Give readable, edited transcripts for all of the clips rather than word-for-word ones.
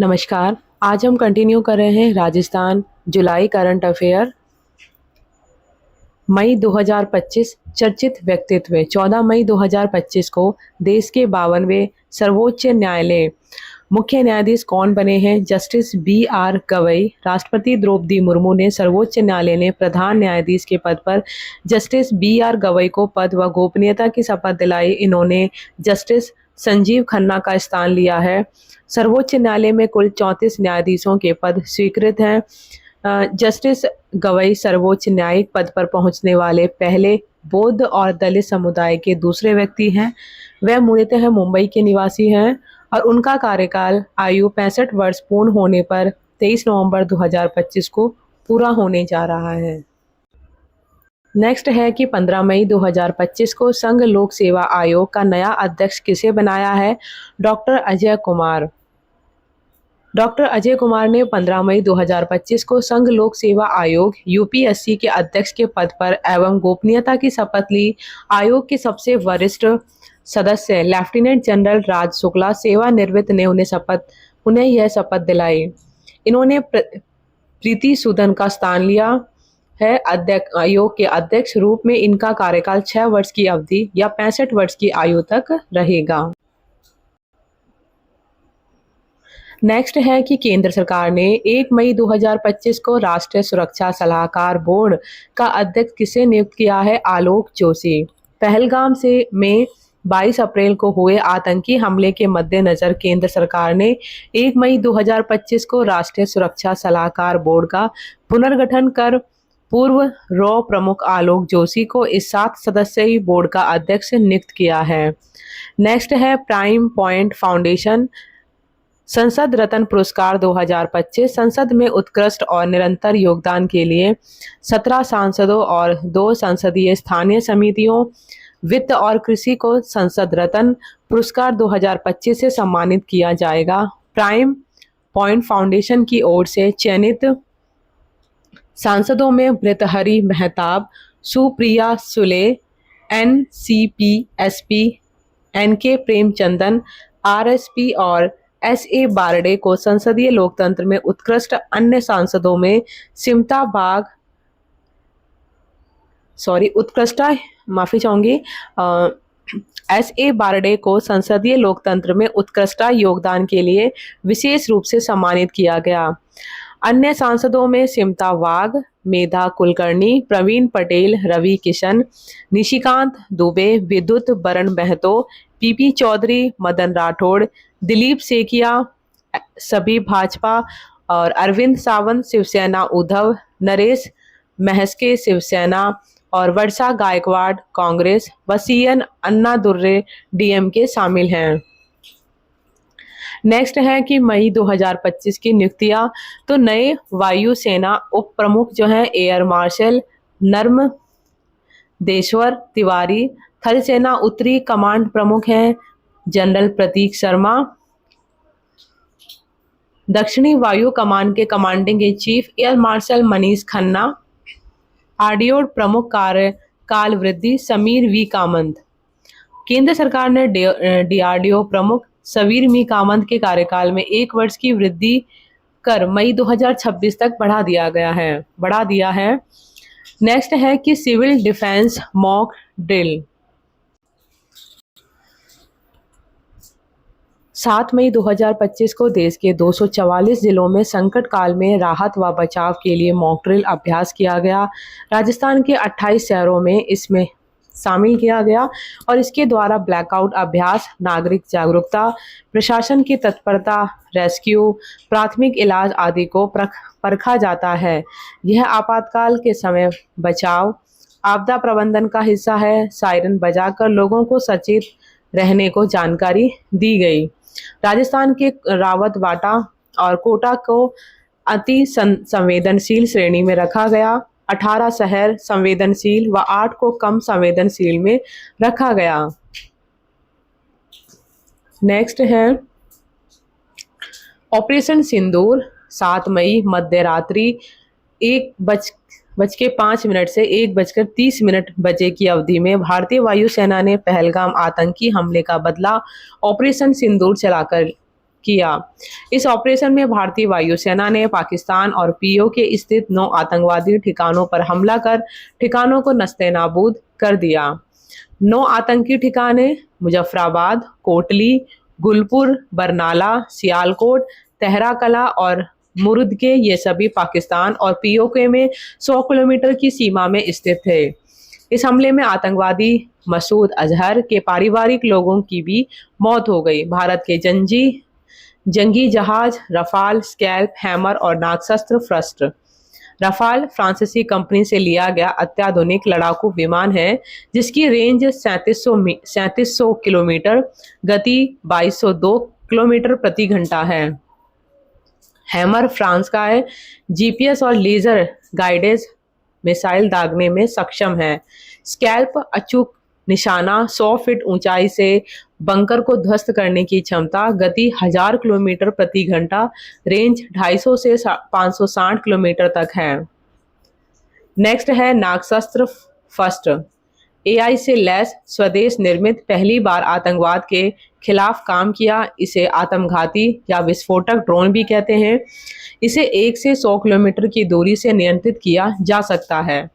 नमस्कार। आज हम कंटिन्यू कर रहे हैं राजस्थान जुलाई करंट अफेयर। मई 2025 चर्चित व्यक्तित्व। 14 मई 2025 को देश के 52वें सर्वोच्च न्यायालय मुख्य न्यायाधीश कौन बने हैं? Justice B R. गवई। राष्ट्रपति द्रौपदी मुर्मू ने सर्वोच्च न्यायालय ने प्रधान न्यायाधीश के पद पर जस्टिस बी.आर. गवई को पद व गोपनीयता की शपथ दिलाई। इन्होंने जस्टिस संजीव खन्ना का स्थान लिया है। सर्वोच्च न्यायालय में कुल 34 न्यायाधीशों के पद स्वीकृत हैं। जस्टिस गवई सर्वोच्च न्यायिक पद पर पहुंचने वाले पहले बौद्ध और दलित समुदाय के दूसरे व्यक्ति हैं। वह मूलतः मुंबई के निवासी हैं और उनका कार्यकाल आयु 65 वर्ष पूर्ण होने पर 23 नवंबर 2025 को पूरा होने जा रहा है। नेक्स्ट है कि 15 मई 2025 को संघ लोक सेवा आयोग का नया अध्यक्ष किसे बनाया है? डॉक्टर अजय कुमार। डॉक्टर अजय कुमार ने 15 मई 2025 को संघ लोक सेवा आयोग यूपीएससी के अध्यक्ष के पद पर एवं गोपनीयता की शपथ ली। आयोग के सबसे वरिष्ठ सदस्य लेफ्टिनेंट जनरल राज शुक्ला सेवानिवृत्त ने उन्हें यह शपथ दिलाई। इन्होंने प्रीति सूदन का स्थान लिया है। आयोग के अध्यक्ष रूप में इनका कार्यकाल 6 वर्ष की अवधि या 65 वर्ष की आयु तक रहेगा। नेक्स्ट है कि केंद्र सरकार ने 1 मई 2025 को राष्ट्रीय सुरक्षा सलाहकार बोर्ड का अध्यक्ष किसे नियुक्त किया है? आलोक जोशी। पहलगाम में 22 अप्रैल को हुए आतंकी हमले के मद्देनजर केंद्र सरकार ने 1 मई 2025 को राष्ट्रीय सुरक्षा सलाहकार बोर्ड का पुनर्गठन कर पूर्व रॉ प्रमुख आलोक जोशी को इस 7 सदस्यीय बोर्ड का अध्यक्ष नियुक्त किया है। नेक्स्ट है प्राइम पॉइंट फाउंडेशन संसद रत्न पुरस्कार 2025। संसद में उत्कृष्ट और निरंतर योगदान के लिए 17 सांसदों और 2 संसदीय स्थानीय समितियों, वित्त और कृषि को संसद रत्न पुरस्कार 2025 से सम्मानित किया जाएगा। प्राइम पॉइंट फाउंडेशन की ओर से चयनित सांसदों में Bhartruhari Mahtab, Supriya Sule, NCP SP, NK Premachandran, RSP और एसए बारडे को संसदीय लोकतंत्र में उत्कृष्ट, अन्य सांसदों में सिमता बाग एसए बारडे को संसदीय लोकतंत्र में उत्कृष्ट योगदान के लिए विशेष रूप से सम्मानित किया गया। अन्य सांसदों में सिमता वाघ, मेधा कुलकर्णी, प्रवीण पटेल, रवि किशन, निशिकांत दुबे, विद्युत बरण महतो, पीपी चौधरी, मदन राठौड़, दिलीप सेकिया सभी भाजपा और अरविंद सावंत शिवसेना उद्धव, नरेश महस्के शिवसेना और वर्षा गायकवाड़ कांग्रेस व सीएन अन्नादुर्रे डीएमके शामिल हैं। नेक्स्ट है कि मई 2025 की नियुक्तियां। तो नए वायुसेना उप प्रमुख जो हैं एयर मार्शल नर्मदेश्वर तिवारी, थल सेना उत्तरी कमांड प्रमुख हैं जनरल प्रतीक शर्मा, दक्षिणी वायु कमान के commanding in chief air marshal Manish Khanna, RDO प्रमुख कार्यकाल वृद्धि समीर वी कामत। केंद्र सरकार ने डीआरडीओ प्रमुख समीर वी कामत के कार्यकाल में 1 वर्ष की वृद्धि कर मई 2026 तक बढ़ा दिया है। नेक्स्ट है कि सिविल डिफेंस मॉक ड्रिल। 7 मई 2025 को देश के 244 जिलों में संकट काल में राहत व बचाव के लिए मॉक ड्रिल अभ्यास किया गया। राजस्थान के 28 शहरों में इसमें शामिल किया गया और इसके द्वारा ब्लैकआउट अभ्यास, नागरिक जागरूकता, प्रशासन की तत्परता, रेस्क्यू, प्राथमिक इलाज आदि को परखा जाता है। यह आपातकाल के समय बचाव, आपदा प्रबंधन का हिस्सा है। सायरन बजाकर लोगों को सचेत रहने को जानकारी दी गई। राजस्थान के रावतबाटा और कोटा को अति संवेदनशील श्रेणी में रखा गया। 18 शहर संवेदनशील व 8 को कम संवेदनशील में रखा गया। नेक्स्ट है ऑपरेशन सिंदूर। 7 मई मध्यरात्रि 1:05 से 1:30 बजे की अवधि में भारतीय वायुसेना ने पहलगाम आतंकी हमले का बदला ऑपरेशन सिंदूर चलाकर किया। इस ऑपरेशन में भारतीय वायुसेना ने पाकिस्तान और पीओ के स्थित 9 आतंकवादी ठिकानों पर हमला कर ठिकानों को नस्ते-नाबूद कर दिया। 9 आतंकी ठिकाने मुजफ्फराबाद, कोटली, गुलपुर, बरनाला, सियालकोट, तेहरा कला और मुरुद के ये सभी पाकिस्तान और पीओके में 100 किलोमीटर की सीमा में स्थित थे। इस हमले में आतंकवादी मसूद अजहर के पारिवारिक लोगों की भी मौत हो गई। भारत के जंगी जहाज रफाल, स्कैल्प, हैमर और नागशस्त्र फ्रस्ट। रफाल फ्रांसीसी कंपनी से लिया गया अत्याधुनिक लड़ाकू विमान है जिसकी रेंज 3700 किलोमीटर, गति 2202 किलोमीटर प्रति घंटा है। हैमर फ्रांस का है, जीपीएस और लेजर गाइडेड मिसाइल दागने में सक्षम है। स्कैल्प अचूक निशाना, 100 फीट ऊंचाई से बंकर को ध्वस्त करने की क्षमता, गति 1000 किलोमीटर प्रति घंटा, रेंज 250 से 560 किलोमीटर तक है। नेक्स्ट है नागशस्त्र फर्स्ट। एआई से लैस स्वदेश निर्मित पहली बार आतंकवाद के खिलाफ काम किया। इसे आत्मघाती या विस्फोटक ड्रोन भी कहते हैं। इसे 1 से 100 किलोमीटर की दूरी से नियंत्रित किया जा सकता है।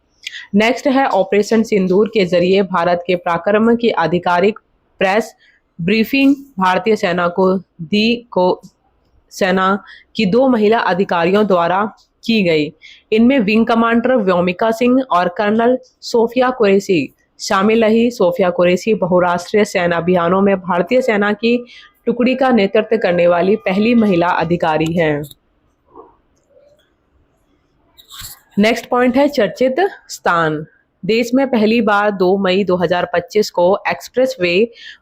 नेक्स्ट है ऑपरेशन सिंदूर के जरिए भारत के पराक्रम की आधिकारिक प्रेस ब्रीफिंग भारतीय सेना की 2 महिला अधिकारियों द्वारा की गई। इनमें विंग कमांडर व्योमिका सिंह और कर्नल सोफिया कुरैशी शामिल रही। सोफिया कुरैशी बहुराष्ट्रीय सेना अभियानों में भारतीय सेना की टुकड़ी का नेतृत्व करने वाली पहली महिला अधिकारी हैं। नेक्स्ट पॉइंट है चर्चित स्थान। देश में पहली बार 2 मई 2025 को एक्सप्रेसवे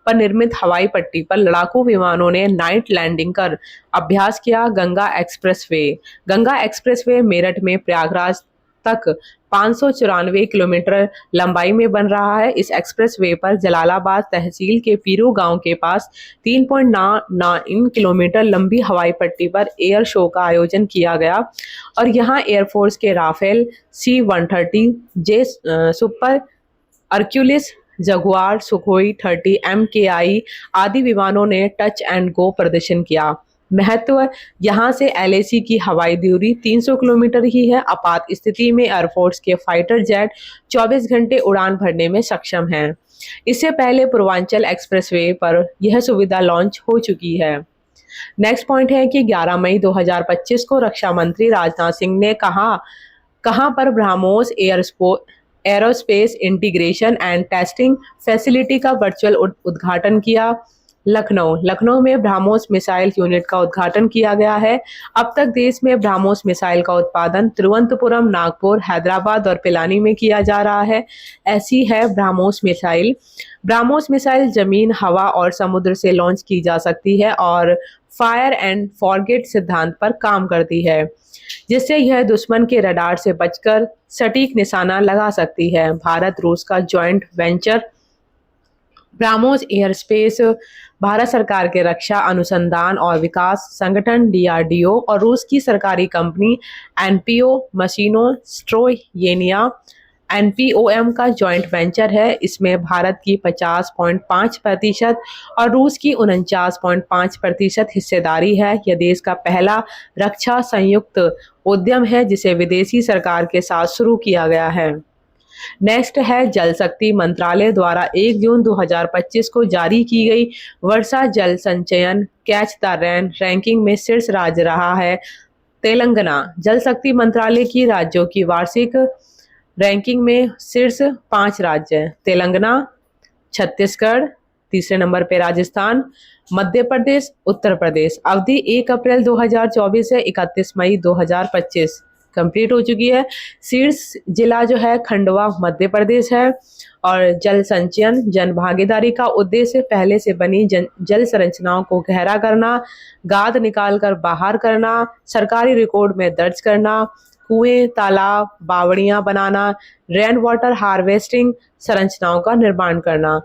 पर निर्मित हवाई पट्टी पर लड़ाकू विमानों ने नाइट लैंडिंग कर अभ्यास किया। गंगा एक्सप्रेसवे मेरठ में प्रयागराज तक 594 किलोमीटर लंबाई में बन रहा है। इस एक्सप्रेसवे पर जलालाबाद तहसील के पीरू गांव के पास 3.9 किलोमीटर लंबी हवाई पट्टी पर एयर शो का आयोजन किया गया और यहां एयरफोर्स के राफेल, C-130, जे सुपर अर्क्यूलिस, जगुआर, सुखोई 30, MKI आदि विमानों ने टच एंड गो प्रदर्शन किया। महत्व, यहां से LAC की हवाई दूरी 300 किलोमीटर ही है। आपात स्थिति में एयरफोर्स के फाइटर जेट 24 घंटे उड़ान भरने में सक्षम हैं। इससे पहले पूर्वांचल एक्सप्रेसवे पर यह सुविधा लॉन्च हो चुकी है। नेक्स्ट पॉइंट है कि 11 मई 2025 को रक्षा मंत्री राजनाथ सिंह ने कहां पर BrahMos aerospace integration and testing facility का वर्चुअल उद्घाटन किया। लखनऊ में ब्रह्मोस मिसाइल यूनिट का उद्घाटन किया गया है। अब तक देश में ब्रह्मोस मिसाइल का उत्पादन तिरुवनंतपुरम, नागपुर, हैदराबाद और पिलानी में किया जा रहा है। ऐसी है ब्रह्मोस मिसाइल। ब्रह्मोस मिसाइल जमीन, हवा और समुद्र से लॉन्च की जा सकती है और फायर एंड फॉरगेट सिद्धांत पर काम करती है, जिससे यह दुश्मन के रडार से बचकर सटीक निशाना लगा सकती है। भारत रूस का joint venture BrahMos aerospace Bharat सरकार के रक्षा अनुसंधान और विकास संगठन DRDO और रूस की सरकारी कंपनी NPO मशीनो स्ट्रोयेनिया NPOM का जॉइंट वेंचर है। इसमें भारत की 50.5% और रूस की 49.5% हिस्सेदारी है। यह देश का पहला रक्षा संयुक्त उद्यम है जिसे विदेशी सरकार के साथ शुरू किया गया है। नेक्स्ट है जल शक्ति मंत्रालय द्वारा 1 जून 2025 को जारी की गई वर्षा जल संचयन कैच द रेन रैंकिंग में शीर्ष राज्य रहा है तेलंगाना। जल शक्ति मंत्रालय की राज्यों की वार्षिक रैंकिंग में शीर्ष 5 राज्य तेलंगाना, छत्तीसगढ़, तीसरे नंबर पे राजस्थान, मध्य प्रदेश, उत्तर प्रदेश। अवधि 1 अप्रैल 2024 से 31 मई 2025 कंप्लीट हो चुकी है। शीर्ष जिला जो है खंडवा मध्य प्रदेश है और जल संचयन जन भागीदारी का उद्देश्य पहले से बनी जल संरचनाओं को गहरा करना, गाद निकालकर बाहर करना, सरकारी रिकॉर्ड में दर्ज करना, कुएं, तालाब, बावड़ियां बनाना, रेन वाटर हार्वेस्टिंग संरचनाओं का निर्माण करना।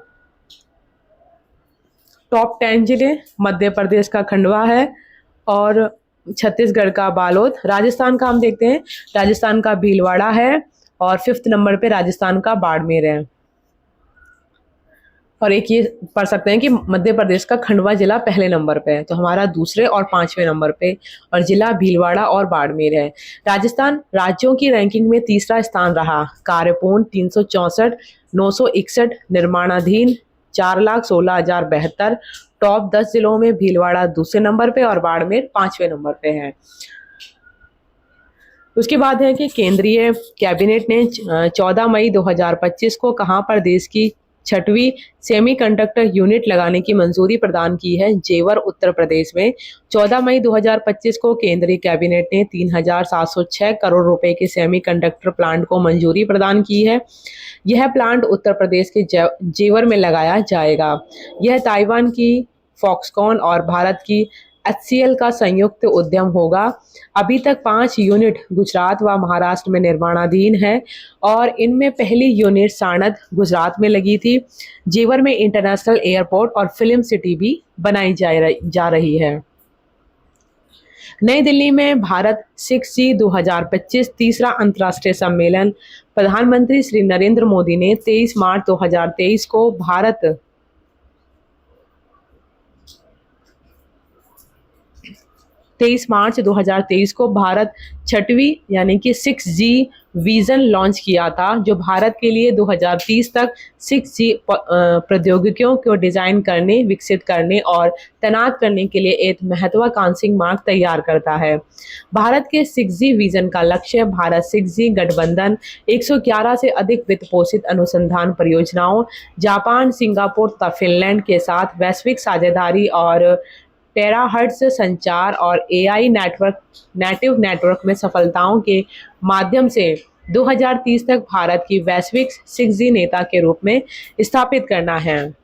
टॉप 10 जिले मध्य प्रदेश का खंडवा है और छत्तीसगढ़ का बालोद। राजस्थान का हम देखते हैं, राजस्थान का भीलवाड़ा है और 5th नंबर पे राजस्थान का बाड़मेर है। और एक ये पढ़ सकते हैं कि मध्य प्रदेश का खंडवा जिला पहले नंबर पे है, तो हमारा दूसरे और पांचवें नंबर पे, और जिला भीलवाड़ा और बाड़मेर है। राजस्थान राज्यों की रैंकिंग में तीसरा स्थान रहा। कार्यपूर्ण 364, 961 निर्माणाधीन 4,16,072। टॉप 10 जिलों में भीलवाड़ा दूसरे नंबर पे और बाड़मेर पांचवें नंबर पे है। उसके बाद है कि केंद्रीय कैबिनेट ने 14 मई 2025 को कहां पर देश की 6वीं सेमीकंडक्टर यूनिट लगाने की मंजूरी प्रदान की है। जेवर उत्तर प्रदेश में 14 मई 2025 को केंद्रीय कैबिनेट ने 3,706 करोड़ रुपए के सेमीकंडक्टर प्लांट को मंजूरी प्रदान की है। यह प्लांट उत्तर प्रदेश के जेवर में लगाया जाएगा। यह ताइवान की फॉक्सकॉन और भारत की HCL का संयुक्त उद्यम होगा। अभी तक 5 यूनिट गुजरात व महाराष्ट्र में निर्माणाधीन है और इनमें पहली यूनिट साणंद गुजरात में लगी थी। जेवर में इंटरनेशनल एयरपोर्ट और फिल्म सिटी भी बनाई जा रही है। नई दिल्ली में भारत 6G 2025 तीसरा अंतर्राष्ट्रीय सम्मेलन। प्रधानमंत्री श्री नरेंद्र मोदी ने 23 मार्च 2023 को 23 मार्च 2023 को भारत 6वीं यानी कि 6G विजन लॉन्च किया था, जो भारत के लिए 2030 तक 6G प्रौद्योगिकियों को डिजाइन करने, विकसित करने और तैनात करने के लिए एक महत्वाकांक्षी मार्ग तैयार करता है। भारत के 6G विजन का लक्ष्य भारत 6G गठबंधन, 111 से अधिक वित्त पोषित अनुसंधान परियोजनाओं, जापान, सिंगापुर तथा फिनलैंड के साथ वैश्विक साझेदारी और टेराहर्ट्ज संचार और AI नेटिव नेटवर्क में सफलताओं के माध्यम से 2030 तक भारत की वैश्विक 6G नेता के रूप में स्थापित करना है।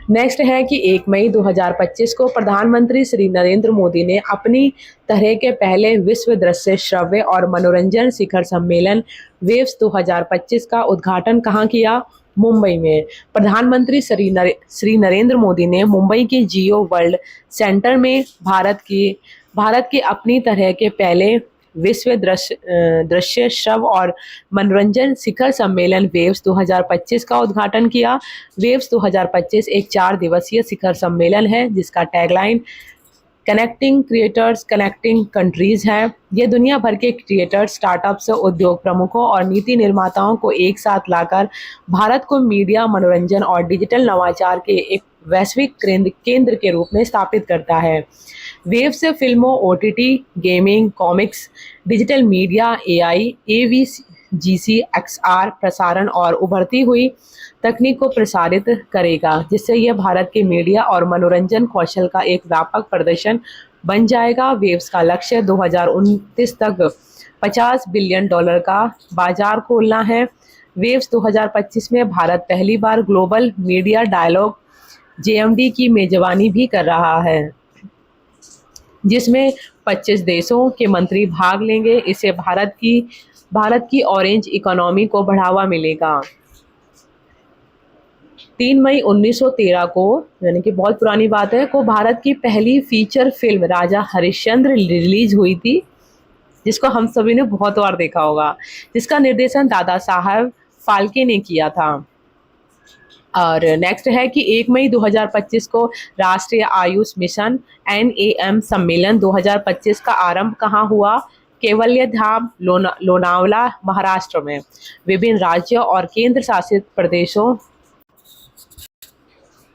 नेक्स्ट है कि 1 मई 2025 को प्रधानमंत्री श्री नरेंद्र मोदी ने अपनी तरह के पहले विश्व दृश्य श्रव्य और मनोरंजन शिखर सम्मेलन वेव्स 2025 का उद्घाटन कहाँ किया? मुंबई में। प्रधानमंत्री श्री नरेंद्र मोदी ने मुंबई के जियो वर्ल्ड सेंटर में भारत के अपनी तरह के पहले विश्व दृश्य श्रव्य और मनोरंजन शिखर सम्मेलन वेव्स 2025 का उद्घाटन किया। वेव्स 2025 एक 4 दिवसीय शिखर सम्मेलन है जिसका tagline connecting creators connecting countries है। ये दुनिया भर के क्रिएटर्स, स्टार्टअप्स, उद्योग प्रमुखों और नीति निर्माताओं को एक साथ लाकर भारत को मीडिया, मनोरंजन और डिजिटल नवाचार के एक वैश्विक केंद्र के रूप में स्थापित करता है। वेव्स फिल्मों, OTT, gaming, comics, digital media, AI, AVGC, XR प्रसारण और उभरती हुई तकनीक को प्रसारित करेगा, जिससे यह भारत के मीडिया और मनोरंजन कौशल का एक व्यापक प्रदर्शन बन जाएगा। वेव्स का लक्ष्य 2029 तक $50 बिलियन का बाजार खोलना है। वेव्स 2025 में भारत पहली बार ग्लोबल मीडिया डायलॉग JMD की मेजबानी भी कर रहा है, जिसमें 25 देशों के मंत्री भाग लेंगे। इससे भारत की ऑरेंज इकोनॉमी को बढ़ावा मिलेगा। 3 मई 1913 को, यानी कि बहुत पुरानी बात है, को भारत की पहली फीचर फिल्म राजा हरिश्चंद्र रिलीज हुई थी, जिसको हम सभी ने बहुत बार देखा होगा, जिसका निर्देशन दादा साहब फाल्के ने किया था। और नेक्स्ट है कि 1 मई 2025 को राष्ट्रीय आयुष मिशन NAM सम्मेलन 2025 का आरंभ कहाँ हुआ? केवल्य धाम, लोनावला, महाराष्ट्र में। विभिन्न राज्यों और केंद्र शासित प्रदेशों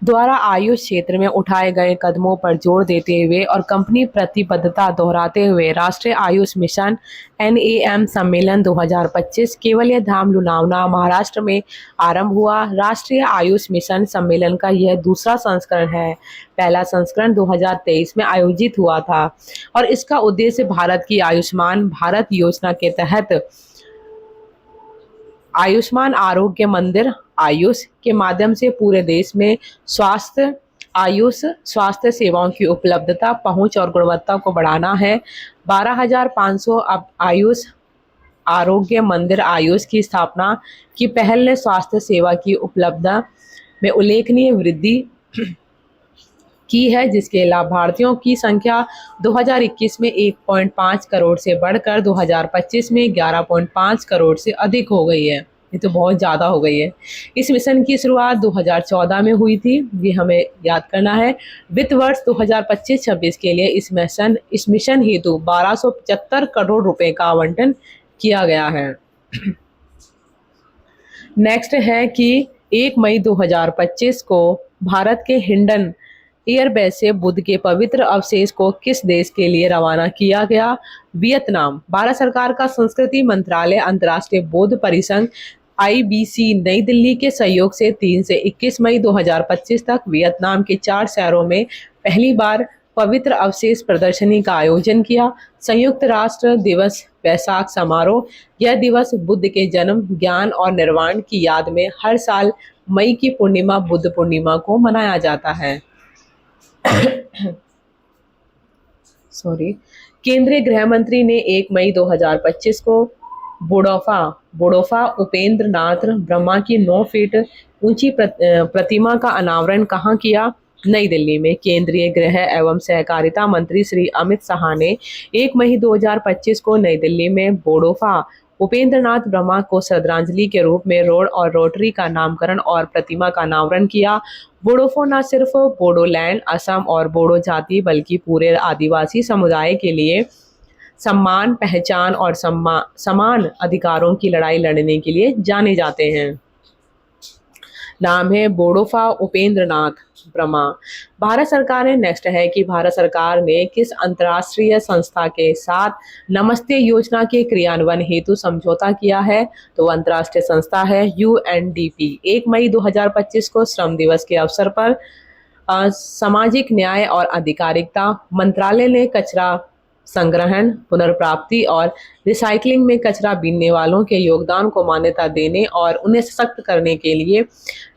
द्वारा आयुष क्षेत्र में उठाए गए कदमों पर जोर देते हुए और कंपनी प्रतिबद्धता दोहराते हुए राष्ट्रीय आयुष मिशन NAM सम्मेलन 2025 केवल्य धाम, लोनावला, महाराष्ट्र में आरंभ हुआ। राष्ट्रीय आयुष मिशन सम्मेलन का यह दूसरा संस्करण है। पहला संस्करण 2023 में आयोजित हुआ था और इसका उद्देश्य भारत की आयुष्मान भारत योजना के तहत आयुष्मान आरोग्य मंदिर आयुष के माध्यम से पूरे देश में स्वास्थ्य सेवाओं की उपलब्धता, पहुंच और गुणवत्ता को बढ़ाना है। 12,500 आयुष आरोग्य मंदिर आयुष की स्थापना की पहल ने स्वास्थ्य सेवा की उपलब्धता में उल्लेखनीय वृद्धि की है, जिसके लाभार्थियों की संख्या 2021 में 1.5 करोड़ से बढ़कर 2025 में 11.5 करोड़ से अधिक हो गई है। ये तो बहुत ज़्यादा हो गई है। इस मिशन की शुरुआत 2014 में हुई थी, ये हमें याद करना है। वित्त वर्ष 2025-26 के लिए इस मिशन हेतु 1275 करोड़ रुपए का आवंटन किया गया है। नेक्स्ट है कि 1 मई 2025 को भारत के हिंडन एयरबेस से बुद्ध के पवित्र अवशेष को किस देश के लिए रवाना किया गया? वियतनाम। भारत सरकार का संस्कृति मंत्रालय अंतर्राष्ट्रीय बौद्ध परिसंघ IBC नई दिल्ली के सहयोग से 3 से 21 मई 2025 तक वियतनाम के 4 शहरों में पहली बार पवित्र अवशेष प्रदर्शनी का आयोजन किया। संयुक्त राष्ट्र दिवस वैसाख समारोह। यह दिवस बुद्ध के जन्म, ज्ञान और निर्वाण की याद में हर साल मई की पूर्णिमा बुद्ध पूर्णिमा को मनाया जाता है। सॉरी। केंद्रीय गृह मंत्री ने 1 मई 2025 को बोडोफा उपेंद्र नाथ ब्रह्मा की 9 फीट ऊंची प्रतिमा का अनावरण कहाँ किया? नई दिल्ली में। केंद्रीय गृह एवं सहकारिता मंत्री श्री अमित शाह ने 1 मई 2025 को नई दिल्ली में बोडोफा उपेंद्र नाथ ब्रह्मा को श्रद्धांजलि के रूप में रोड और रोटरी का नामकरण और प्रतिमा का अनावरण किया। बोडोफा न सिर्फ बोडोलैंड, असम और बोडो जाति बल्कि पूरे आदिवासी समुदाय के लिए सम्मान, पहचान और समान अधिकारों की लड़ाई लड़ने के लिए जाने जाते हैं। नाम है बोडोफा उपेंद्र नाथ ब्रह्मा। भारत सरकार ने नेक्स्ट है कि भारत सरकार ने किस अंतर्राष्ट्रीय संस्था के साथ नमस्ते योजना के क्रियान्वयन हेतु समझौता किया है? तो अंतर्राष्ट्रीय संस्था है UNDP। 1 मई 2025 को श्रम दिवस के अवसर पर सामाजिक न्याय और अधिकारिता मंत्रालय ने कचरा संग्रहण, पुनर्प्राप्ति और रिसाइकलिंग में कचरा बीनने वालों के योगदान को मान्यता देने और उन्हें सशक्त करने के लिए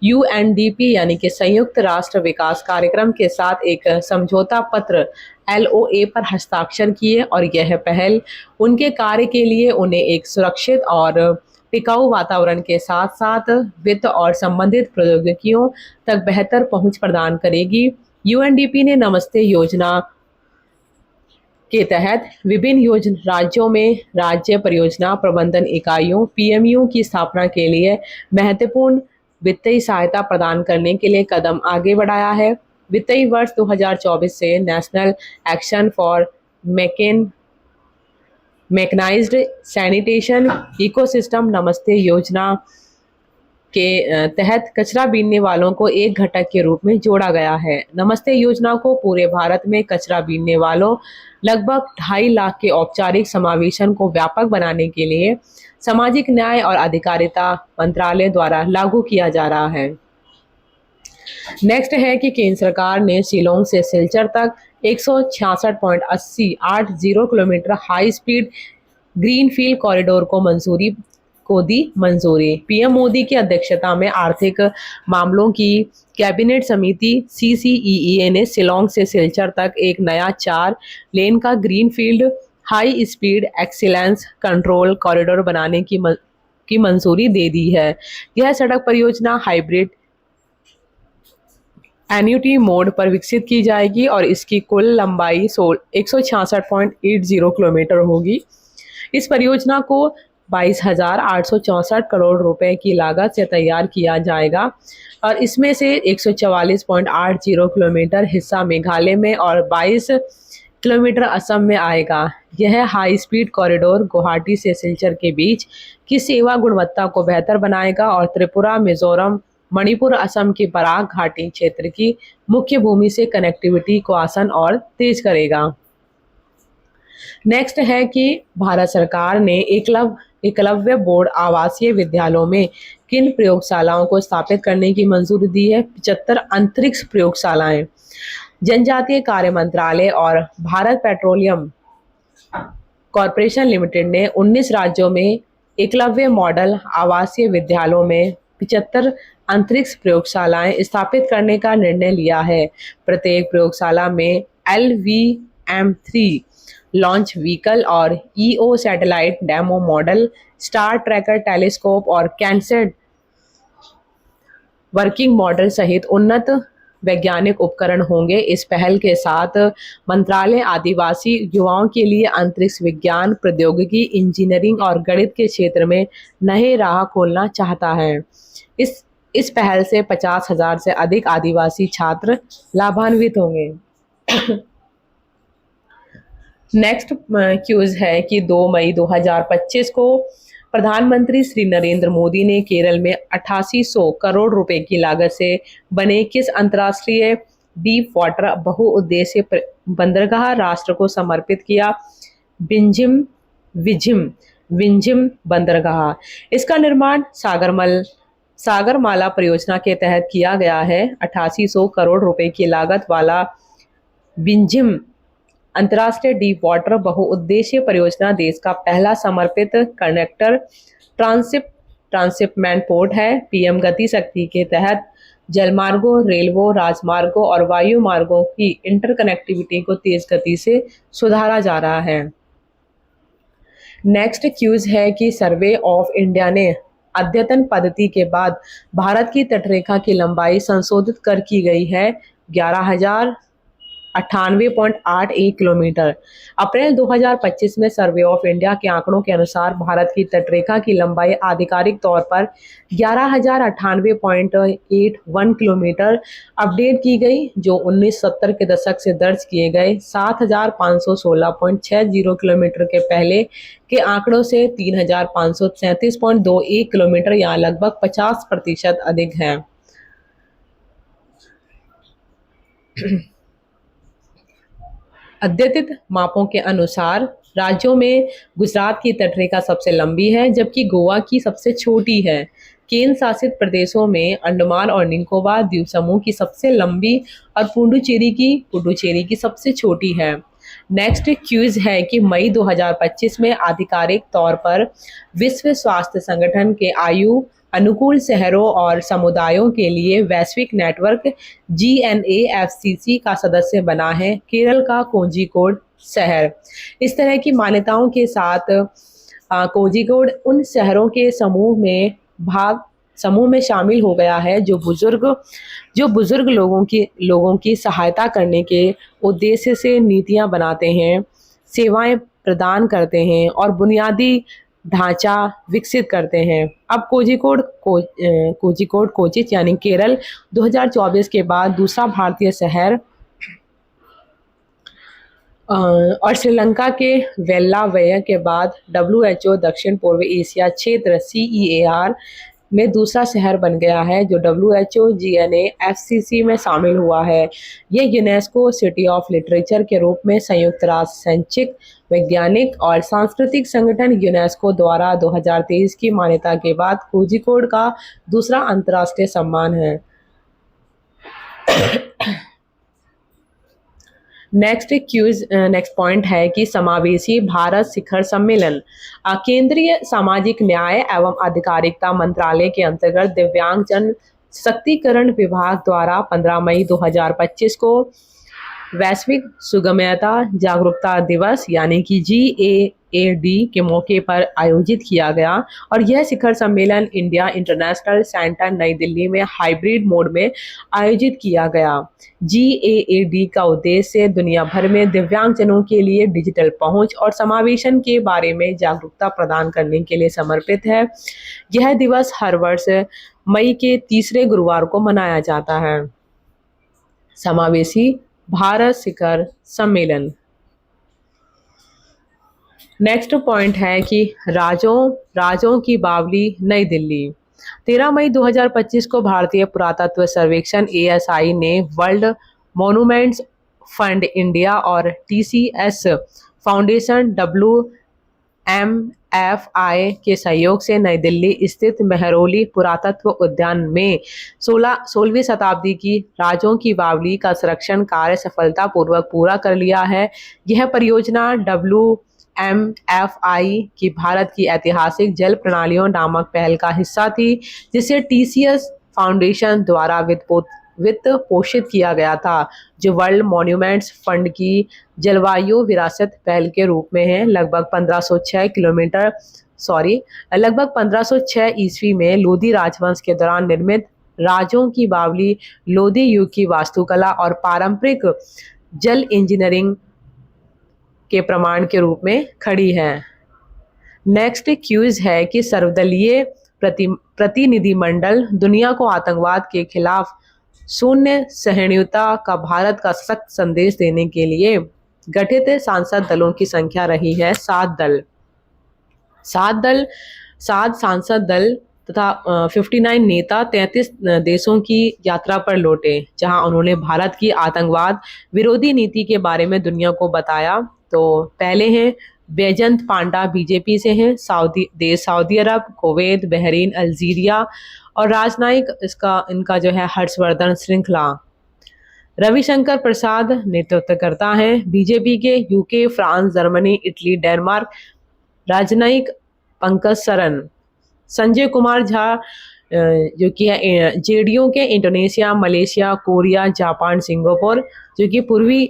UNDP यानी कि संयुक्त राष्ट्र विकास कार्यक्रम के साथ एक समझौता पत्र LOA पर हस्ताक्षर किए और यह पहल उनके कार्य के लिए उन्हें एक सुरक्षित और टिकाऊ वातावरण के साथ साथ वित्त और संबंधित प्रौद्योगिकियों तक बेहतर पहुंच प्रदान करेगी। UNDP ने नमस्ते योजना के तहत विभिन्न राज्यों में राज्य परियोजना प्रबंधन इकाइयों PMU की स्थापना के लिए महत्वपूर्ण वित्तीय सहायता प्रदान करने के लिए कदम आगे बढ़ाया है। वित्तीय वर्ष 2024 से national action for mechanised sanitation ecosystem Namaste योजना के तहत कचरा बीनने वालों को एक घटक के रूप में जोड़ा गया है। नमस्ते योजना को पूरे भारत में कचरा बीनने वालों लगभग 2.5 लाख के औपचारिक समावेशन को व्यापक बनाने के लिए सामाजिक न्याय और अधिकारिता मंत्रालय द्वारा लागू किया जा रहा है। नेक्स्ट है कि केंद्र सरकार ने शिलोंग से सिलचर तक 166.80 kilometre high speed greenfield corridor को दी मंजूरी। पीएम मोदी की अध्यक्षता में आर्थिक मामलों की कैबिनेट समिति CCEA ने शिलोंग से सिलचर तक एक नया 4 लेन का greenfield high speed excellence control corridor बनाने की मंजूरी दे दी है। यह सड़क परियोजना हाइब्रिड एन्युटी मोड पर विकसित की जाएगी और इसकी कुल लंबाई 166.80 किलोमीटर होगी। इस परियोजना को 22,864 करोड़ रुपए की लागत से तैयार किया जाएगा और इसमें से 144.80 किलोमीटर हिस्सा मेघालय में और 22 किलोमीटर असम में आएगा। यह हाई स्पीड कॉरिडोर गुवाहाटी से सिलचर के बीच की सेवा गुणवत्ता को बेहतर बनाएगा और त्रिपुरा, मिजोरम, मणिपुर, असम की बराक घाटी क्षेत्र की मुख्य भूमि से कनेक्टिविटी को आसान और तेज करेगा। नेक्स्ट है कि भारत सरकार ने एकलव्य बोर्ड आवासीय विद्यालयों में किन प्रयोगशालाओं को स्थापित करने की मंजूरी दी है? 75 अंतरिक्ष प्रयोगशालाएं। जनजातीय कार्य मंत्रालय और भारत पेट्रोलियम कॉरपोरेशन लिमिटेड ने 19 राज्यों में एकलव्य मॉडल आवासीय विद्यालयों में 75 अंतरिक्ष प्रयोगशालाएं स्थापित करने का निर्णय लिया है। प्रत्येक प्रयोगशाला में LVM-3 लॉन्च व्हीकल और EO satellite demo model, star tracker telescope और कैनसेट वर्किंग मॉडल सहित उन्नत वैज्ञानिक उपकरण होंगे। इस पहल के साथ मंत्रालय आदिवासी युवाओं के लिए अंतरिक्ष विज्ञान, प्रौद्योगिकी, इंजीनियरिंग और गणित के क्षेत्र में नए राह खोलना चाहता है। इस पहल से 50,000 से अधिक आदिवासी छात्र लाभान्वित होंगे। नेक्स्ट क्यूज है कि 2 मई 2025 को प्रधानमंत्री श्री नरेंद्र मोदी ने केरल में 8800 करोड़ रुपए की लागत से बने किस अंतर्राष्ट्रीय डीप वाटर बहुउद्देशीय बंदरगाह राष्ट्र को समर्पित किया? विंझिम बंदरगाह। इसका निर्माण सागरमाला परियोजना के तहत किया गया है। 8800 करोड़ रुपए की लागत वाला विंझिम अंतर्राष्ट्रीय डीप वाटर बहुउद्देशीय परियोजना देश का पहला समर्पित कनेक्टर ट्रांसशिपमेंट पोर्ट है। पीएम गति शक्ति के तहत जलमार्गों, रेलवों, राजमार्गों और वायु मार्गों की इंटरकनेक्टिविटी को तेज गति से सुधारा जा रहा है। नेक्स्ट क्यूज है कि सर्वे ऑफ इंडिया ने अद्यतन पद्धति के बाद भारत की तटरेखा की लंबाई संशोधित कर की गई है 11,098.81 किलोमीटर। अप्रैल 2025 में सर्वे ऑफ इंडिया के आंकड़ों के अनुसार भारत की तटरेखा की लंबाई आधिकारिक तौर पर 11,098.81 किलोमीटर अपडेट की गई, जो 1970 के दशक से दर्ज किए गए 7,516.60 किलोमीटर के पहले के आंकड़ों से 3,533.21 किलोमीटर या लगभग 50% अधिक है। अद्यतित मापों के अनुसार राज्यों में गुजरात की तटरेखा सबसे लंबी है, जबकि गोवा की सबसे छोटी है। केंद्र शासित प्रदेशों में अंडमान और निकोबार द्वीप समूह की सबसे लंबी और पुडुचेरी की सबसे छोटी है। नेक्स्ट क्यूज है कि मई 2025 में आधिकारिक तौर पर विश्व स्वास्थ्य संगठन के आयु अनुकूल शहरों और समुदायों के लिए वैश्विक नेटवर्क GNAFCC का सदस्य बना है केरल का कोझिकोड शहर। इस तरह की मान्यताओं के साथ कोझिकोड उन शहरों के समूह में शामिल हो गया है जो बुजुर्ग लोगों की सहायता करने के उद्देश्य से नीतियां बनाते हैं, सेवाएं प्रदान करते हैं और बुनियादी ढांचा विकसित करते हैं। अब कोझिकोड यानी केरल 2024 के बाद दूसरा भारतीय शहर और श्रीलंका के वेल्लावेयर के बाद WHO दक्षिण पूर्व एशिया क्षेत्र CEAR में दूसरा शहर बन गया है जो WHO GNAFCC में शामिल हुआ है। ये यूनेस्को सिटी ऑफ लिटरेचर के रूप में संयुक्त राष्ट्र शैक्षिक, वैज्ञानिक और सांस्कृतिक संगठन यूनेस्को द्वारा 2023 की मान्यता के बाद कोझिकोड का दूसरा अंतर्राष्ट्रीय सम्मान है। नेक्स्ट पॉइंट है कि समावेशी भारत शिखर सम्मेलन। केंद्रीय सामाजिक न्याय एवं अधिकारिता मंत्रालय के अंतर्गत दिव्यांग जन सशक्तिकरण विभाग द्वारा 15 मई 2025 को वैश्विक सुगम्यता जागरूकता दिवस यानी कि GAAD के मौके पर आयोजित किया गया और यह शिखर सम्मेलन इंडिया इंटरनेशनल सेंटर नई दिल्ली में हाइब्रिड मोड में आयोजित किया गया। GAAD का उद्देश्य दुनिया भर में दिव्यांगजनों के लिए डिजिटल पहुंच और समावेशन के बारे में जागरूकता प्रदान करने के लिए समर्पित है। यह दिवस हर वर्ष मई के तीसरे गुरुवार को मनाया जाता है। समावेशी भारत शिखर सम्मेलन। नेक्स्ट पॉइंट है कि राजों की बावली नई दिल्ली। 13 मई 2025 को भारतीय पुरातत्व सर्वेक्षण ASI ने वर्ल्ड मॉन्यूमेंट्स फंड इंडिया और TCS फाउंडेशन WMFI के सहयोग से नई दिल्ली स्थित मेहरौली पुरातत्व उद्यान में 16वीं शताब्दी की राजों की बावली का संरक्षण कार्य सफलतापूर्वक पूरा कर लिया है। यह परियोजना WMFI की भारत की ऐतिहासिक जल प्रणालियों नामक पहल का हिस्सा थी, जिसे TCS फाउंडेशन द्वारा वित्त पोषित किया गया था, जो वर्ल्ड मॉन्यूमेंट्स फंड की जलवायु विरासत पहल के रूप में है। लगभग 1506 ईस्वी में लोधी राजवंश के दौरान निर्मित राजों की बावली लोधी युग की वास्तुकला और पारंपरिक जल इंजीनियरिंग के प्रमाण के रूप में खड़ी है। नेक्स्ट क्यूज है कि सर्वदलीय प्रतिनिधिमंडल दुनिया को आतंकवाद के खिलाफ शून्य सहिष्णुता का भारत का सख्त संदेश देने के लिए गठित सांसद दलों की संख्या रही है 7 सांसद दल तथा 59 नेता 33 देशों की यात्रा पर लौटे, जहां उन्होंने भारत की आतंकवाद विरोधी नीति के बारे में दुनिया को बताया। तो पहले हैं बैजंत पांडा, बीजेपी से हैं, सऊदी अरब, कुवैत, बहरीन, अल्जीरिया, और राजनयिक इनका जो है हर्षवर्धन श्रृंखला। रविशंकर प्रसाद नेतृत्व करता है बीजेपी के, UK, France, Germany, Italy, Denmark. राजनयिक पंकज सरन। संजय कुमार झा जो कि है जेडीयू के, Indonesia, Malaysia, Korea, Japan, Singapore, जो कि पूर्वी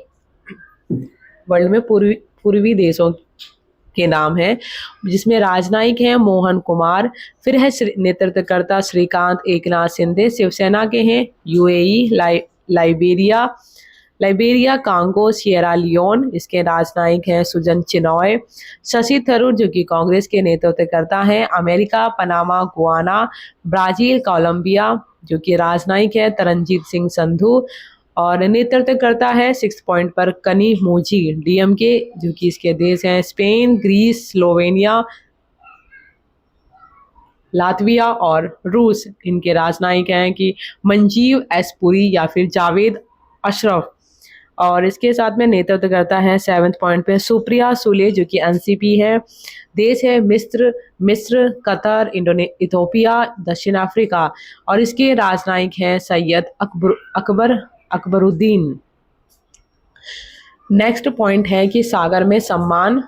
वर्ल्ड में पूर्वी देशों के नाम है, जिसमें राजनयिक हैं मोहन कुमार। फिर है नेतृत्वकर्ता श्रीकांत एकनाथ शिंदे, शिवसेना के हैं, UAE, Liberia, Congo, Sierra Leone, इसके राजनयिक हैं सुजन चिनॉय। शशि थरूर जो कि कांग्रेस के नेतृत्वकर्ता हैं, America, Panama, Guyana, Brazil, Colombia, जो कि राजनयिक है तरनजीत सिंह संधू, और नेतृत्व करता है 6 पॉइंट पर कनी मोजी, डीएमके, जो कि इसके देश हैं स्पेन, ग्रीस, स्लोवेनिया, लातविया और रूस। इनके राजनयिक हैं कि मंजीव एस पुरी या फिर जावेद अशरफ, और इसके साथ में नेतृत्व करता है 7 पॉइंट पे सुप्रिया सुले, जो कि एनसीपी है। देश है मिस्र, कतर, इथोपिया, दक्षिण अफ्रीका, और इसके राजनयिक हैं सैयद अकबरुद्दीन। नेक्स्ट पॉइंट है कि सागर में सम्मान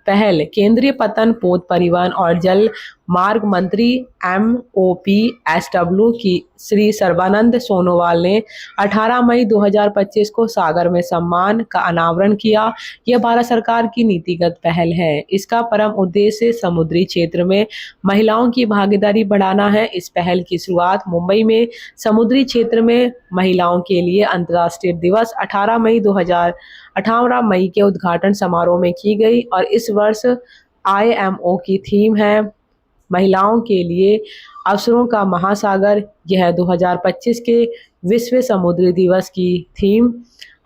पहल। केंद्रीय पतन, पोत, परिवहन और जल मार्ग मंत्री MOPSW की श्री सर्बानंद सोनोवाल ने 18 मई 2025 को सागर में सम्मान का अनावरण किया। यह भारत सरकार की नीतिगत पहल है। इसका परम उद्देश्य समुद्री क्षेत्र में महिलाओं की भागीदारी बढ़ाना है। इस पहल की शुरुआत मुंबई में समुद्री क्षेत्र में महिलाओं के लिए अंतर्राष्ट्रीय दिवस 18 मई के उद्घाटन समारोह में की गई, और इस वर्ष IMO की थीम है महिलाओं के लिए अवसरों का महासागर। यह 2025 के विश्व समुद्री दिवस की थीम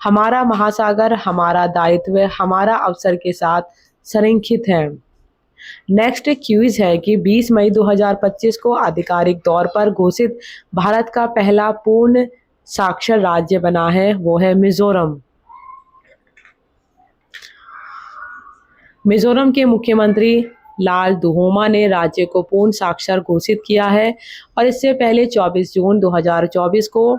हमारा महासागर, हमारा दायित्व, हमारा अवसर के साथ संरेखित है। नेक्स्ट क्यूज है कि 20 मई 2025 को आधिकारिक तौर पर घोषित भारत का पहला पूर्ण साक्षर राज्य बना है, वो है मिजोरम। मिजोरम के मुख्यमंत्री लाल दुहोमा ने राज्य को पूर्ण साक्षर घोषित किया है, और इससे पहले 24 जून 2024 को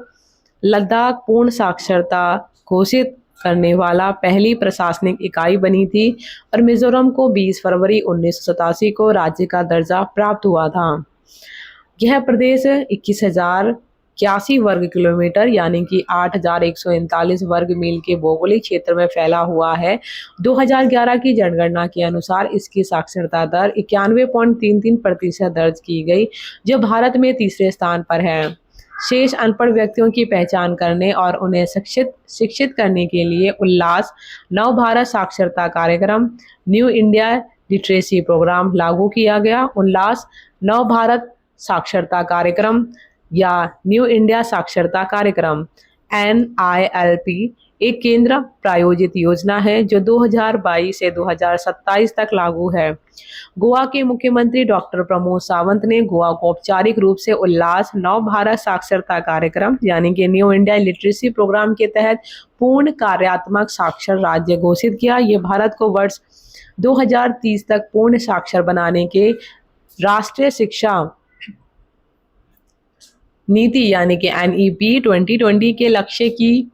लद्दाख पूर्ण साक्षरता घोषित करने वाला पहली प्रशासनिक इकाई बनी थी, और मिजोरम को 20 फरवरी 1987 को राज्य का दर्जा प्राप्त हुआ था। यह प्रदेश 21,081 वर्ग किलोमीटर यानी कि 8,139 वर्ग मील के भौगोलिक क्षेत्र में फैला हुआ है। 2011 की जनगणना के अनुसार इसकी साक्षरता दर 91.33% दर्ज की गई, जो भारत में तीसरे स्थान पर है। शेष अनपढ़ व्यक्तियों की पहचान करने और उन्हें शिक्षित करने के लिए उल्लास नव भारत साक्षरता कार्यक्रम, न्यू इंडिया लिटरेसी प्रोग्राम लागू किया गया। उल्लास नव भारत साक्षरता कार्यक्रम या न्यू इंडिया साक्षरता कार्यक्रम NILP एक केंद्र प्रायोजित योजना है जो 2022 से 2027 तक लागू है। गोवा के मुख्यमंत्री डॉक्टर प्रमोद सावंत ने गोवा को औपचारिक रूप से उल्लास नव भारत साक्षरता कार्यक्रम यानी कि न्यू इंडिया लिटरेसी प्रोग्राम के तहत पूर्ण कार्यात्मक साक्षर राज्य घोषित किया। ये भारत को वर्ष 2030 तक पूर्ण साक्षर बनाने के राष्ट्रीय शिक्षा नीति यानी कि NEP 2020 के लक्ष्य की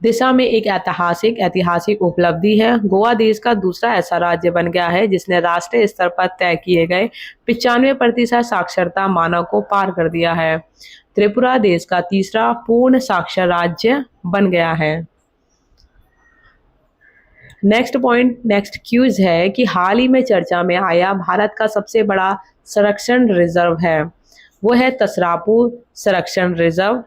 दिशा में एक ऐतिहासिक उपलब्धि है। गोवा देश का दूसरा ऐसा राज्य बन गया है जिसने राष्ट्रीय स्तर पर तय किए गए 95% साक्षरता मानक को पार कर दिया है। त्रिपुरा देश का तीसरा पूर्ण साक्षर राज्य बन गया है। नेक्स्ट क्यूज है कि हाल ही में चर्चा में आया भारत का सबसे बड़ा संरक्षण रिजर्व है। वो है तसरापू संरक्षण रिजर्व,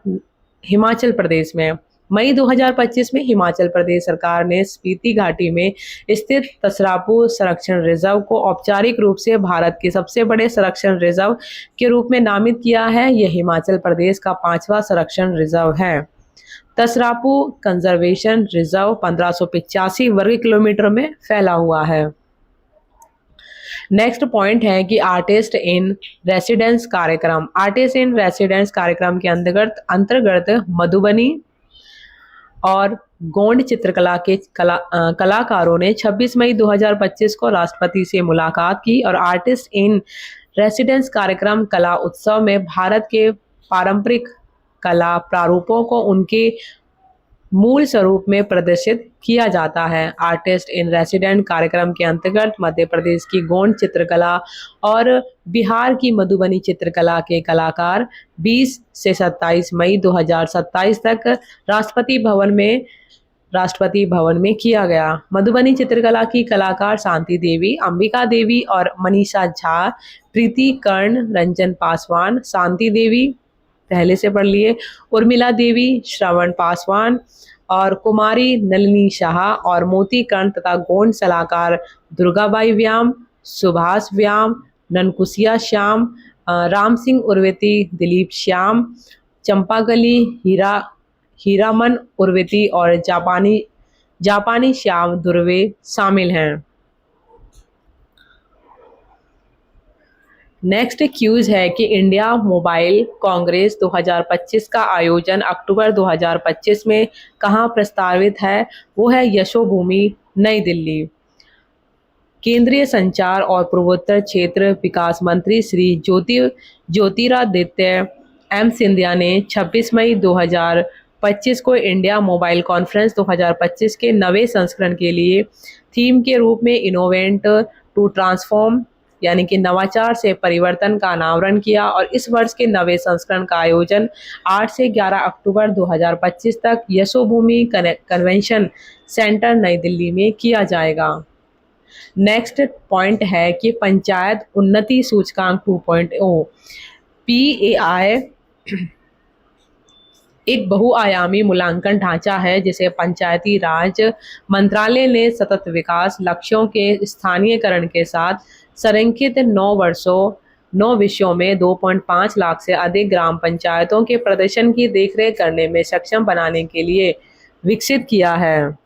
हिमाचल प्रदेश में। मई 2025 में हिमाचल प्रदेश सरकार ने स्पीति घाटी में स्थित तसरापू संरक्षण रिजर्व को औपचारिक रूप से भारत के सबसे बड़े संरक्षण रिजर्व के रूप में नामित किया है। यह हिमाचल प्रदेश का 5वां संरक्षण रिजर्व है। तसरापू कंजर्वेशन रिजर्व 1585 वर्ग किलोमीटर में फैला हुआ है। नेक्स्ट पॉइंट है कि आर्टिस्ट इन रेसिडेंस कार्यक्रम। आर्टिस्ट इन रेसिडेंस कार्यक्रम के अंतर्गत मधुबनी और गोंड चित्रकला के कलाकारों ने 26 मई 2025 को राष्ट्रपति से मुलाकात की और आर्टिस्ट इन रेसिडेंस कार्यक्रम कला उत्सव में भारत के पारंपरिक कला प्रारूपों को उनके मूल स्वरूप में प्रदर्शित किया जाता है। आर्टिस्ट इन रेसिडेंट कार्यक्रम के अंतर्गत मध्य प्रदेश की गोंड चित्रकला और बिहार की मधुबनी चित्रकला के कलाकार 20 से 27 मई 2027 तक राष्ट्रपति भवन में किया गया। मधुबनी चित्रकला की कलाकार शांति देवी, अंबिका देवी और मनीषा झा, प्रीति कर्ण, रंजन पासवान, शांति देवी पहले से पढ़ लिए, उर्मिला देवी, श्रवण पासवान और कुमारी नलिनी शाह और मोती कर्ण तथा गोंड सलाहकार दुर्गाबाई व्याम, सुभाष व्याम, ननकुसिया श्याम, राम सिंह उर्वेती, दिलीप श्याम, चंपागली, हीरामन उर्वेती और जापानी श्याम दुर्वे शामिल हैं। नेक्स्ट क्यूज है कि इंडिया मोबाइल कांग्रेस 2025 का आयोजन अक्टूबर 2025 में कहाँ प्रस्तावित है? वो है यशोभूमि, नई दिल्ली। केंद्रीय संचार और पूर्वोत्तर क्षेत्र विकास मंत्री श्री ज्योतिरादित्य एम सिंधिया ने 26 मई 2025 को इंडिया मोबाइल कॉन्फ्रेंस 2025 के नवे संस्करण के लिए थीम के रूप में इनोवेट टू ट्रांसफॉर्म यानी कि नवाचार से परिवर्तन का अनावरण किया और इस वर्ष के नवे संस्करण का आयोजन 8 से 11 अक्टूबर 2025 तक यशोभूमि कन्वेंशन सेंटर नई दिल्ली में किया जाएगा। नेक्स्ट पॉइंट है कि पंचायत उन्नति सूचकांक 2.0 PAI एक बहुआयामी मूल्यांकन ढांचा है जिसे पंचायती राज मंत्रालय ने सतत विकास लक्ष्यों के स्थानीयकरण के साथ संरेखित 9 विषयों में 2.5 लाख से अधिक ग्राम पंचायतों के प्रदर्शन की देखरेख करने में सक्षम बनाने के लिए विकसित किया है।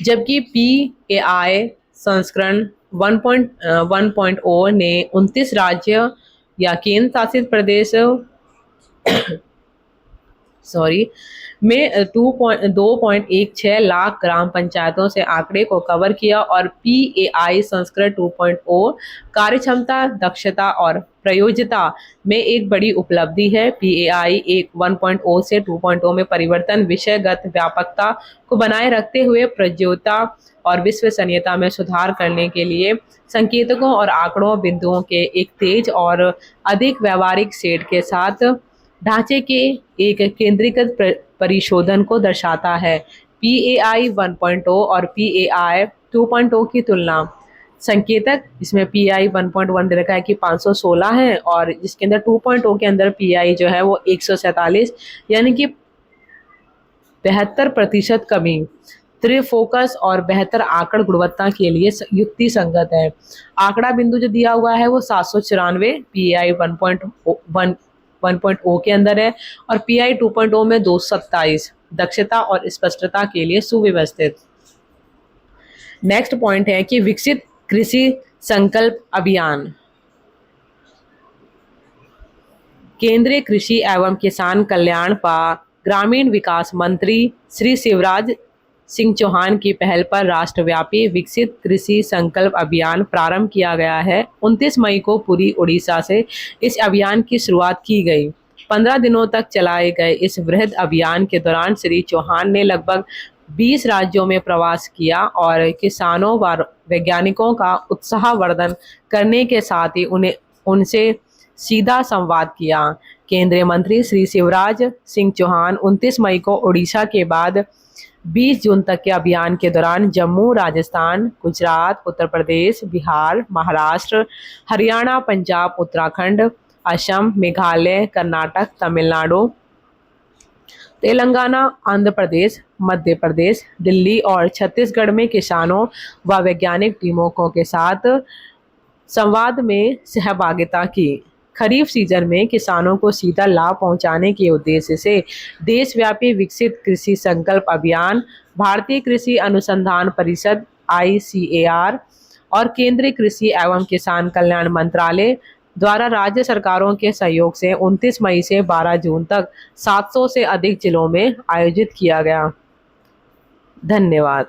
जबकि PAI संस्करण 1.0 ने 29 राज्य या केंद्र शासित प्रदेश में 2.16 लाख ग्राम पंचायतों से आंकड़े को कवर किया और PAI संस्करण 2.0 कार्यक्षमता, दक्षता और प्रयोज्यता में एक बड़ी उपलब्धि है। PAI 1.0 से 2.0 में परिवर्तन विषयगत व्यापकता को बनाए रखते हुए प्रयोज्यता और विश्वसनीयता में सुधार करने के लिए संकेतकों और आंकड़ों बिंदुओं के एक तेज और अधिक व्यवहारिक सेट के साथ ढांचे के एक केंद्रीकृत परिशोधन को दर्शाता है। PAI 1.0 और PAI 2.0 की तुलना। संकेतक इसमें PAI 1.1 दे रखा है कि 516 है और जिसके अंदर 2.0 के अंदर PAI जो है वो 147 यानी कि 72% कमी। त्रिफोकस और बेहतर आंकड़ गुणवत्ता के लिए युक्ति संगत है। आंकड़ा बिंदु जो दिया हुआ है वो 794 PAI 1.0 के अंदर है और PAI 2.0 में 227 दक्षता और स्पष्टता के लिए सुव्यवस्थित। नेक्स्ट पॉइंट है कि विकसित कृषि संकल्प अभियान। केंद्रीय कृषि एवं किसान कल्याण व ग्रामीण विकास मंत्री श्री शिवराज सिंह चौहान की पहल पर राष्ट्रव्यापी विकसित कृषि संकल्प अभियान प्रारंभ किया गया है। 29 मई को पूरी उड़ीसा से इस अभियान की शुरुआत की गई। 15 दिनों तक चलाए गए इस वृहद अभियान के दौरान श्री चौहान ने लगभग 20 राज्यों में प्रवास किया और किसानों व वैज्ञानिकों का उत्साहवर्धन करने के साथ ही उनसे सीधा संवाद किया। केंद्रीय मंत्री श्री शिवराज सिंह चौहान 29 मई को उड़ीसा के बाद 20 जून तक के अभियान के दौरान जम्मू, राजस्थान, गुजरात, उत्तर प्रदेश, बिहार, महाराष्ट्र, हरियाणा, पंजाब, उत्तराखंड, असम, मेघालय, कर्नाटक, तमिलनाडु, तेलंगाना, आंध्र प्रदेश, मध्य प्रदेश, दिल्ली और छत्तीसगढ़ में किसानों व वैज्ञानिक टीमों के साथ संवाद में सहभागिता की। खरीफ सीजन में किसानों को सीधा लाभ पहुंचाने के उद्देश्य से देशव्यापी विकसित कृषि संकल्प अभियान, भारतीय कृषि अनुसंधान परिषद ICAR और केंद्रीय कृषि एवं किसान कल्याण मंत्रालय द्वारा राज्य सरकारों के सहयोग से 29 मई से 12 जून तक 700 से अधिक जिलों में आयोजित किया गया। धन्यवाद।